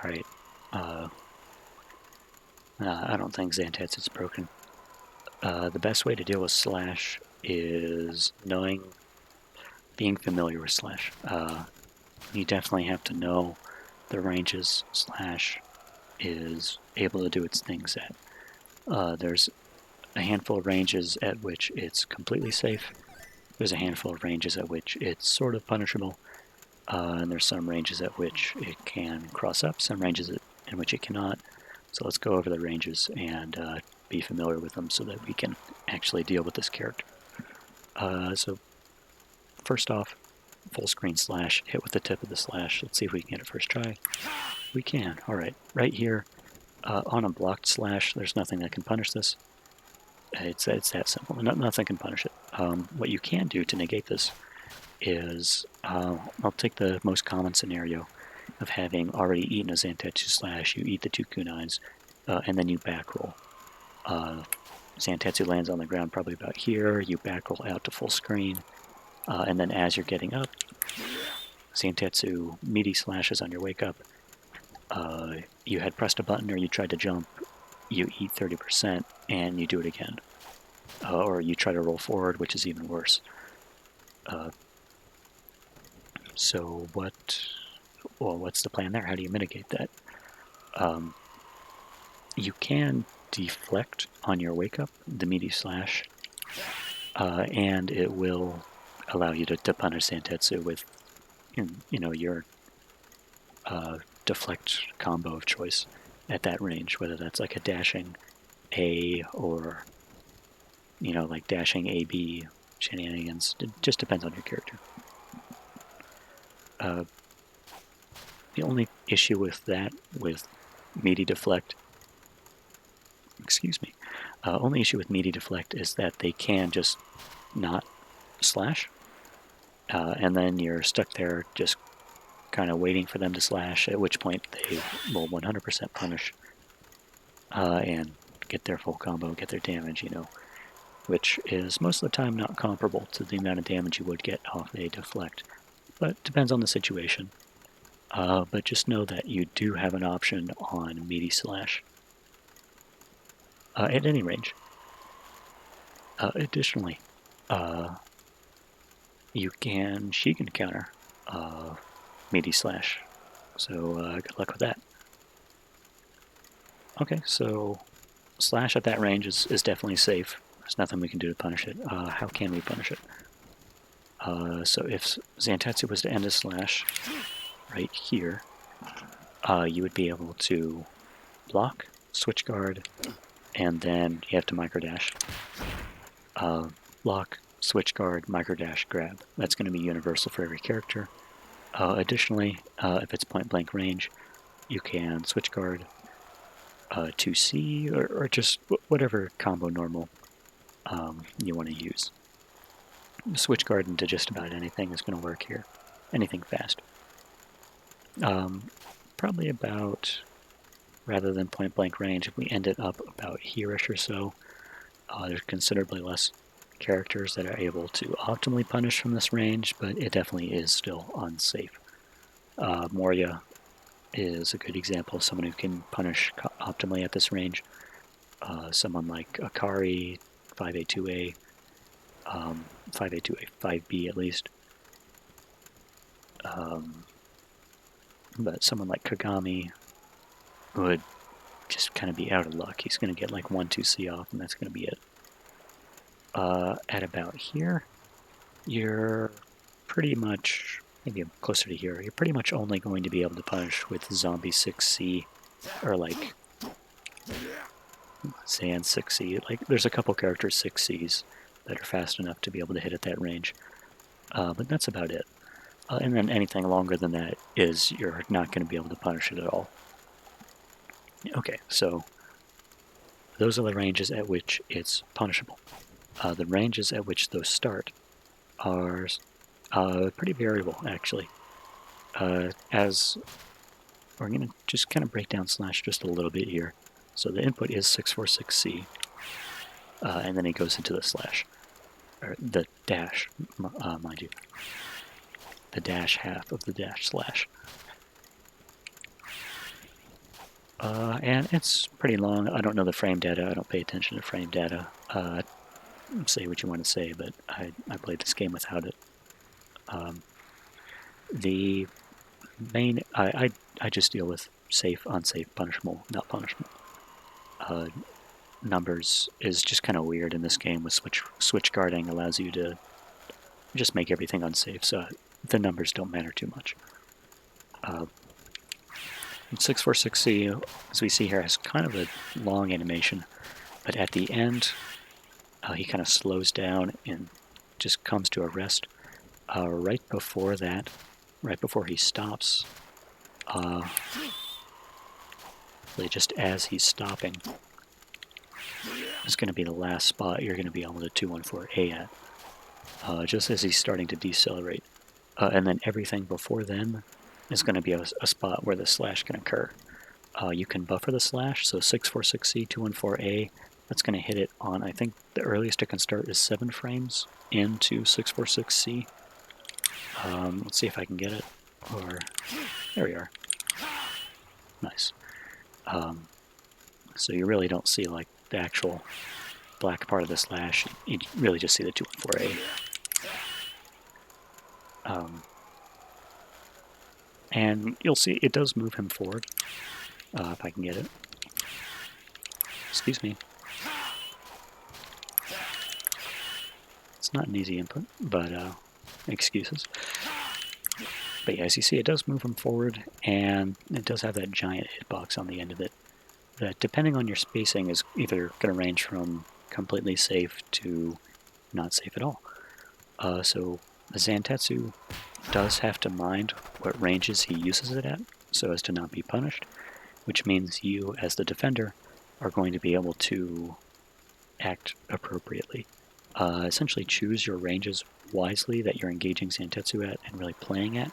Alright. I don't think zantetsu is broken. The best way to deal with slash is being familiar with slash. You definitely have to know the ranges slash is able to do its things at. There's a handful of ranges at which it's completely safe. There's a handful of ranges at which it's sort of punishable. And there's some ranges at which it can cross up, some ranges in which it cannot. So let's go over the ranges and be familiar with them so that we can actually deal with this character. So first off, full screen slash, hit with the tip of the slash. Let's see if we can get it first try. We can. Alright, right here on a blocked slash, there's nothing that can punish this. It's that simple. Nothing can punish it. What you can do to negate this is, I'll take the most common scenario of having already eaten a zantetsu slash. You eat the 2 kunais, and then you back roll. Zantetsu lands on the ground probably about here. You back roll out to full screen, and then as you're getting up, zantetsu meaty slashes on your wake up. You had pressed a button or you tried to jump, you eat 30% and you do it again. Or you try to roll forward, which is even worse. So what's the plan there? How do you mitigate that? You can deflect on your wake up the meaty slash, and it will allow you to punish zantetsu with your deflect combo of choice at that range, whether that's like a dashing A or like dashing AB shenanigans. It just depends on your character. The only issue with that, with meaty deflect, only issue with meaty deflect is that they can just not slash, and then you're stuck there just kind of waiting for them to slash, at which point they will 100% punish and get their full combo, get their damage, which is most of the time not comparable to the amount of damage you would get off a deflect, but depends on the situation. But just know that you do have an option on meaty slash at any range. Additionally, she can counter meaty slash, so good luck with that. Okay, so slash at that range is definitely safe. There's nothing we can do to punish it. How can we punish it? So if zantetsu was to end a slash right here, you would be able to block, switch guard, and then you have to microdash. Block, switch guard, microdash, grab. That's going to be universal for every character. Additionally, if it's point blank range, you can switch guard, 2C, or just whatever combo normal you want to use. Switch guard into just about anything is going to work here. Anything fast. Probably about, rather than point blank range, if we end it up about here-ish or so, there's considerably less characters that are able to optimally punish from this range, but it definitely is still unsafe. Moria is a good example of someone who can punish optimally at this range. Someone like Akari, 5A2A, 5A2A, 5B at least. But someone like Kagami would just kind of be out of luck. He's going to get like 1-2C off, and that's going to be it. At about here, you're pretty much, maybe closer to here, you're pretty much only going to be able to punish with Zombie 6C, or like Zan 6C. Like, there's a couple characters 6Cs that are fast enough to be able to hit at that range. But that's about it. And then anything longer than that is you're not going to be able to punish it at all. Okay, so those are the ranges at which it's punishable. The ranges at which those start are pretty variable, actually. As we're going to just kind of break down slash just a little bit here. So the input is 646C, and then it goes into the slash, or the dash, mind you. The dash half of the dash slash. And it's pretty long. I don't know the frame data. I don't pay attention to frame data. Say what you want to say, but I played this game without it. The main... I just deal with safe, unsafe, punishable, not punishable. Numbers is just kind of weird in this game with switch guarding allows you to just make everything unsafe, so the numbers don't matter too much. 646C, as we see here, has kind of a long animation, but at the end, he kind of slows down and just comes to a rest. Right before that, right before he stops, really just as he's stopping, is going to be the last spot you're going to be able to 214A at, just as he's starting to decelerate. And then everything before then is going to be a spot where the slash can occur. You can buffer the slash, so 646C, 214A, that's going to hit it on, I think the earliest it can start is 7 frames into 646C. Let's see if I can get it, or, there we are. Nice. So you really don't see like the actual black part of the slash, you really just see the 214A. And you'll see it does move him forward, if I can get it. Excuse me. It's not an easy input, but excuses. But yeah, as you see, it does move him forward, and it does have that giant hitbox on the end of it that, depending on your spacing, is either going to range from completely safe to not safe at all. So the zantetsu does have to mind what ranges he uses it at so as to not be punished, which means you, as the defender, are going to be able to act appropriately. Essentially choose your ranges wisely that you're engaging zantetsu at and really playing at.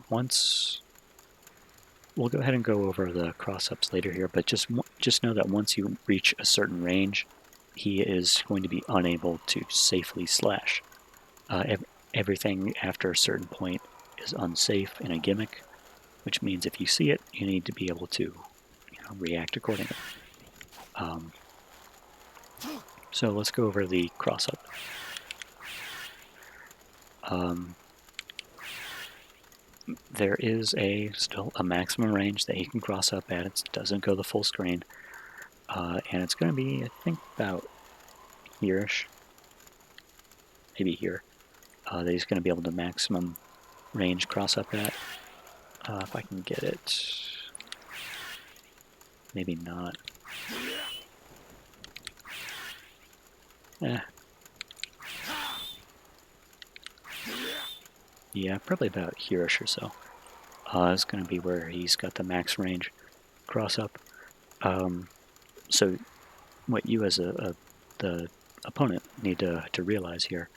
Once... We'll go ahead and go over the cross-ups later here, but just know that once you reach a certain range, he is going to be unable to safely slash. Everything after a certain point is unsafe in a gimmick, which means if you see it, you need to be able to react accordingly. So let's go over the cross-up. There is still a maximum range that he can cross up at. It doesn't go the full screen. And it's going to be, I think, about here-ish. Maybe here. That he's going to be able to maximum range cross up at. If I can get it. Maybe not. Yeah, probably about here-ish or so. It's going to be where he's got the max range cross up. So what you as the opponent need to realize here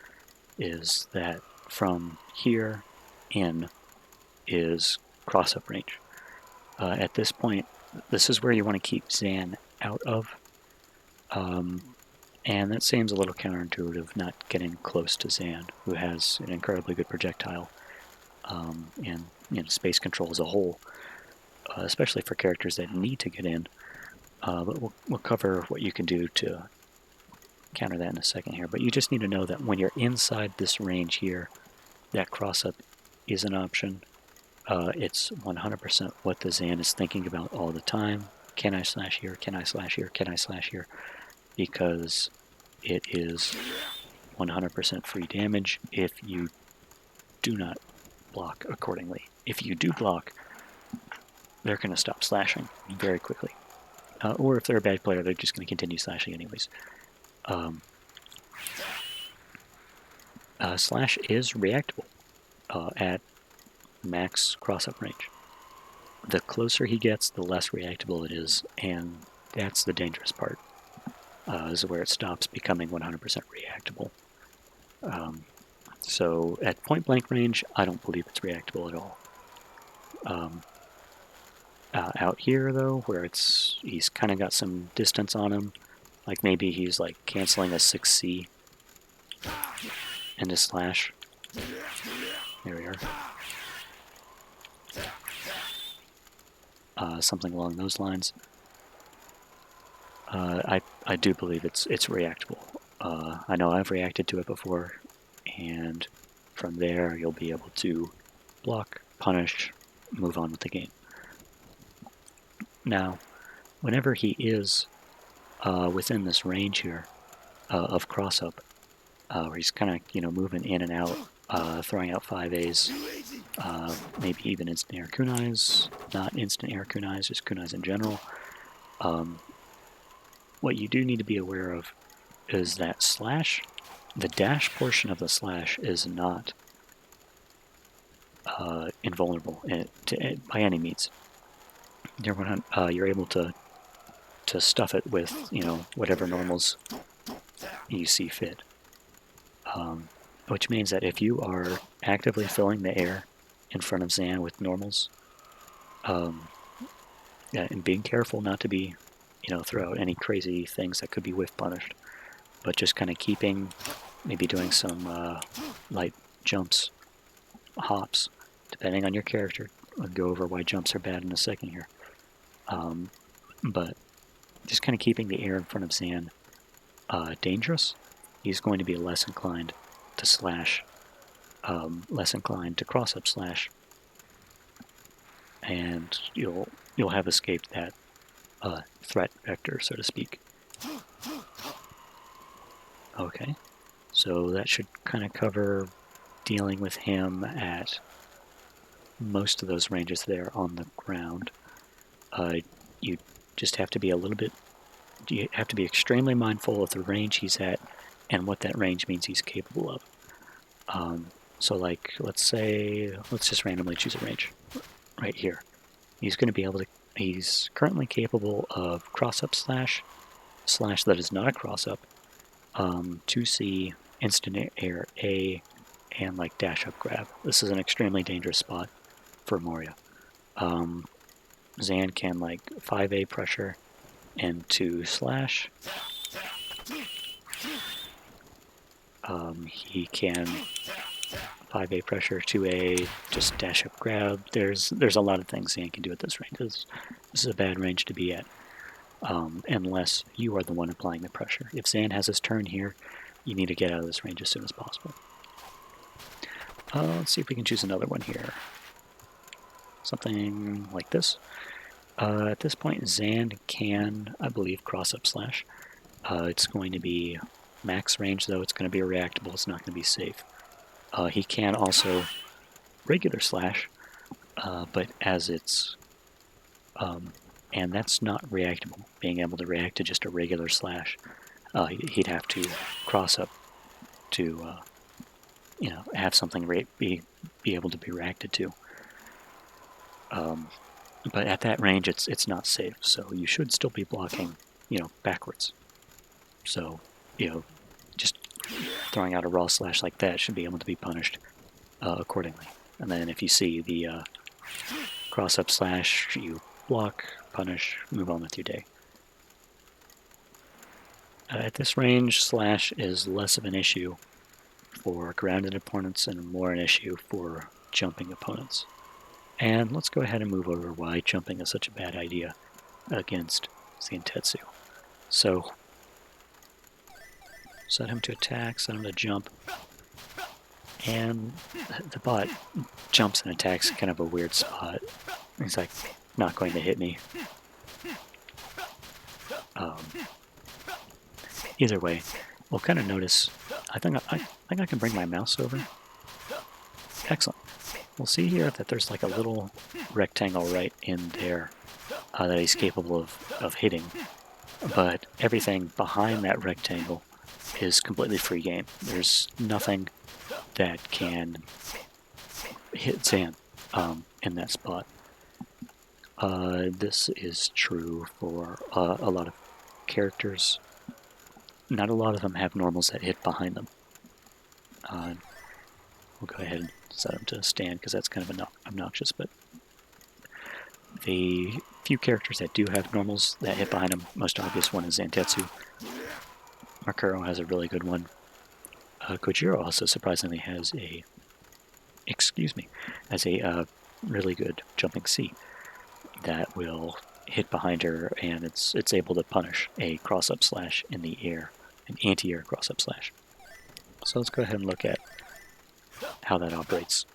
is that from here in is cross-up range. At this point, this is where you want to keep Zan out of. And that seems a little counterintuitive, not getting close to Zan, who has an incredibly good projectile and space control as a whole, especially for characters that need to get in. But we'll cover what you can do to counter that in a second here. But you just need to know that when you're inside this range here, that cross-up is an option. It's 100% what the Zan is thinking about all the time. Can I slash here? Can I slash here? Can I slash here? Because it is 100% free damage if you do not block accordingly. If you do block, they're going to stop slashing very quickly. Or if they're a bad player, they're just going to continue slashing anyways. Slash is reactable at max cross-up range. The closer he gets, the less reactable it is, and that's the dangerous part. Is where it stops becoming 100% reactable. So at point blank range, I don't believe it's reactable at all. Out here though, where he's kind of got some distance on him, like maybe he's like canceling a 6C into slash. There we are. something along those lines. I do believe it's reactable. I know I've reacted to it before, and from there you'll be able to block, punish, move on with the game. Now, whenever he is within this range here of cross-up, where he's kind of moving in and out, throwing out 5As, maybe even instant air kunais, not instant air kunais, just kunais in general. What you do need to be aware of is that slash, the dash portion of the slash is not invulnerable by any means. You're able to stuff it with whatever normals you see fit, which means that if you are actively filling the air in front of Zan with normals, and being careful not to be throw out any crazy things that could be whiff punished, but just kind of keeping, maybe doing some light jumps, hops, depending on your character. I'll go over why jumps are bad in a second here. But just kind of keeping the air in front of Zan dangerous, he's going to be less inclined to slash, less inclined to cross-up slash, and you'll have escaped that threat vector, so to speak. Okay, so that should kind of cover dealing with him at most of those ranges there on the ground. You just have to be you have to be extremely mindful of the range he's at and what that range means he's capable of. So like, let's just randomly choose a range right here. He's going to be able to, he's currently capable of cross-up slash that is not a cross-up, 2C, instant air A, and like dash-up grab. This is an extremely dangerous spot for Moria. Zan can like 5A pressure and 2 slash. He can 5A pressure, 2A, just dash up grab. There's a lot of things Zan can do at this range. This is a bad range to be at, unless you are the one applying the pressure. If Zan has his turn here, you need to get out of this range as soon as possible. Let's see if we can choose another one here. Something like this. At this point, Zan can, I believe, cross-up slash. It's going to be max range, though. It's going to be reactable. It's not going to be safe. He can also regular slash, but as it's... and that's not reactable. Being able to react to just a regular slash, he'd have to cross-up to, have something be able to be reacted to. But at that range, it's not safe, so you should still be blocking, backwards. So, just throwing out a raw slash like that should be able to be punished accordingly. And then if you see the cross-up slash, you block, punish, move on with your day. At this range, slash is less of an issue for grounded opponents and more an issue for jumping opponents. And let's go ahead and move over why jumping is such a bad idea against zantetsu. So, set him to attack, set him to jump, and the bot jumps and attacks kind of a weird spot. He's like, not going to hit me. Either way, we'll kind of notice, I think I can bring my mouse over. Excellent. We'll see here that there's like a little rectangle right in there that he's capable of hitting, but everything behind that rectangle is completely free game. There's nothing that can hit Zan in that spot. This is true for a lot of characters. Not a lot of them have normals that hit behind them. We'll go ahead and set them to stand because that's kind of obnoxious, but the few characters that do have normals that hit behind them, most obvious one is Zantetsu. Makuro has a really good one. Kojiro also surprisingly has a really good jumping C. that will hit behind her, and it's able to punish a cross-up slash in the air, an anti-air cross-up slash. So let's go ahead and look at how that operates.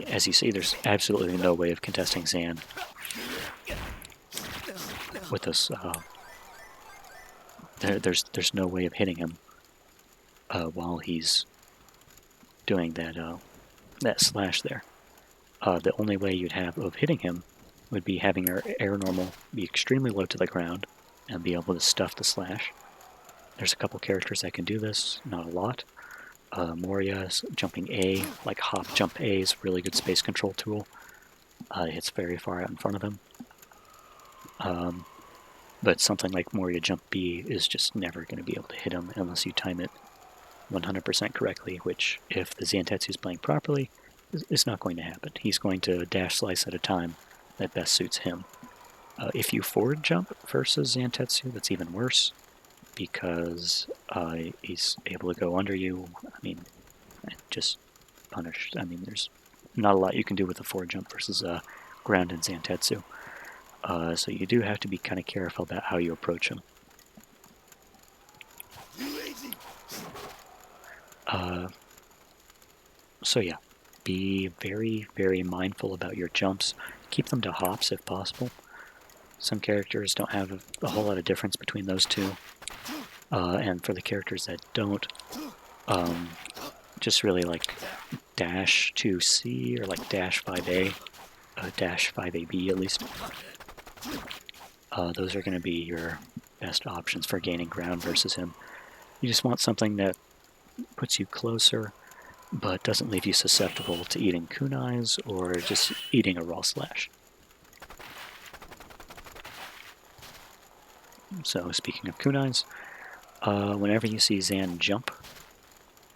As you see, there's absolutely no way of contesting Zan with this. There's no way of hitting him while he's doing that slash there. The only way you'd have of hitting him would be having your air normal be extremely low to the ground and be able to stuff the slash. There's a couple characters that can do this, not a lot. Moria's jumping A, like hop jump A, is a really good space control tool. It hits very far out in front of him. But something like Moria jump B is just never going to be able to hit him unless you time it 100% correctly, which, if the zantetsu is playing properly, is not going to happen. He's going to dash slice at a time that best suits him. If you forward jump versus zantetsu, that's even worse, because he's able to go under you. I mean, just punished. I mean, there's not a lot you can do with a forward jump versus ground and zantetsu. So you do have to be kind of careful about how you approach him. So yeah, be very, very mindful about your jumps. Keep them to hops if possible. Some characters don't have a whole lot of difference between those two. And for the characters that don't, just really like dash to C or like dash 5A, dash 5AB at least. Those are going to be your best options for gaining ground versus him. You just want something that puts you closer, but doesn't leave you susceptible to eating kunais or just eating a raw slash. So speaking of kunais, whenever you see Zan jump,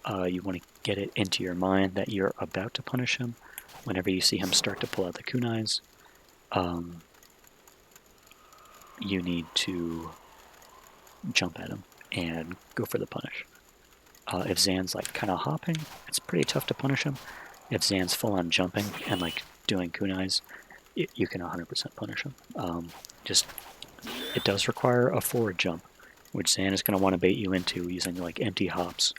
you want to get it into your mind that you're about to punish him. Whenever you see him start to pull out the kunais, you need to jump at him and go for the punish. If Zan's like kind of hopping, it's pretty tough to punish him. If Zan's full on jumping and like doing kunais, you can 100% punish him. It does require a forward jump, which Zan is going to want to bait you into using like empty hops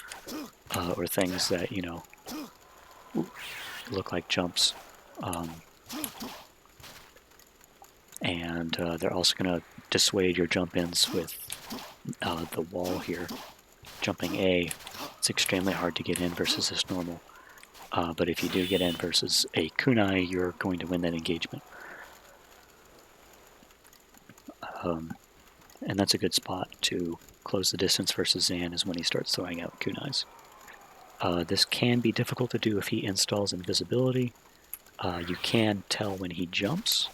or things that, you know, look like jumps. And they're also going to dissuade your jump-ins with the wall here. Jumping A, it's extremely hard to get in versus this normal. But if you do get in versus a kunai, you're going to win that engagement. And that's a good spot to close the distance versus Zan, is when he starts throwing out kunais. This can be difficult to do if he installs invisibility. You can tell when he jumps.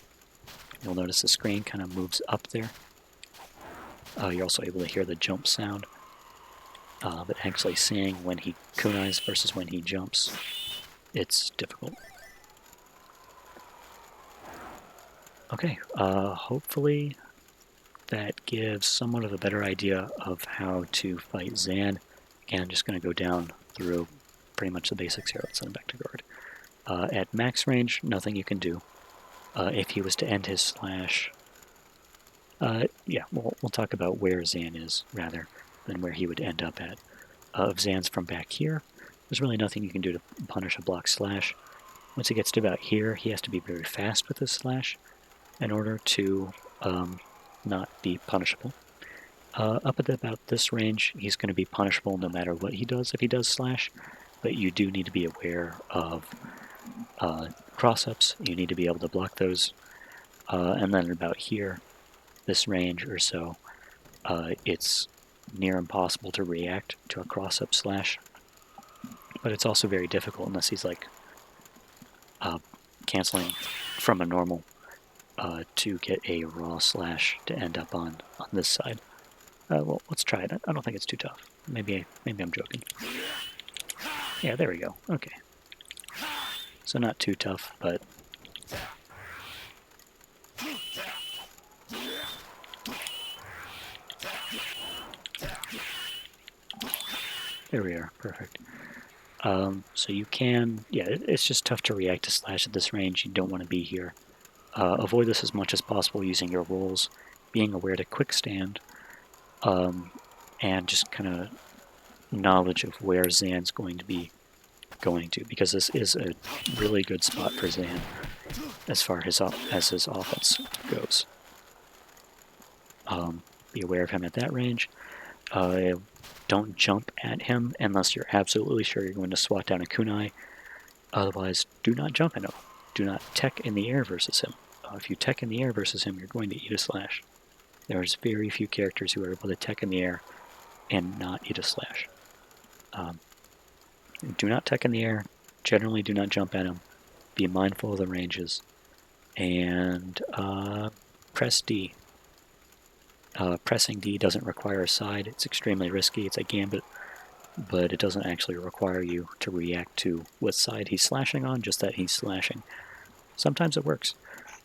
You'll notice the screen kind of moves up there. You're also able to hear the jump sound. But actually seeing when he kunais versus when he jumps, it's difficult. Okay, hopefully that gives somewhat of a better idea of how to fight Zan. Again, I'm just going to go down through pretty much the basics here. Let's send him back to guard. At max range, nothing you can do. If he was to end his slash, yeah, we'll talk about where Zan is rather than where he would end up at. If Zan's from back here, there's really nothing you can do to punish a block slash. Once he gets to about here, he has to be very fast with his slash in order to not be punishable. Up at about this range, he's going to be punishable no matter what he does if he does slash, but you do need to be aware of cross-ups. You need to be able to block those. And then about here, this range or so, it's near impossible to react to a cross-up slash, but it's also very difficult unless he's like canceling from a normal to get a raw slash to end up on this side. Well, let's try it. I don't think it's too tough. Maybe I'm joking. Yeah, there we go. Okay. So not too tough, but there we are. Perfect. So you can, yeah, it's just tough to react to slash at this range. You don't want to be here. Avoid this as much as possible using your rolls, being aware to quick stand, and just kind of knowledge of where Zan's going to be going to, because this is a really good spot for Zan as far as his offense goes. Be aware of him at that range. Don't jump at him unless you're absolutely sure you're going to swat down a kunai. Otherwise, do not jump at him. Do not tech in the air versus him. If you tech in the air versus him, you're going to eat a slash. There's very few characters who are able to tech in the air and not eat a slash. Do not tech in the air. Generally, do not jump at him. Be mindful of the ranges. And press D. Pressing D doesn't require a side. It's extremely risky. It's a gambit, but it doesn't actually require you to react to what side he's slashing on, just that he's slashing. Sometimes it works.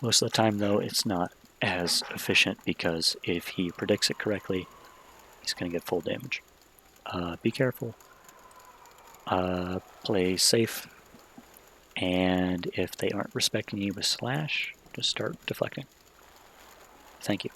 Most of the time, though, it's not as efficient because if he predicts it correctly, he's going to get full damage. Be careful. Play safe. And if they aren't respecting you with slash, just start deflecting. Thank you.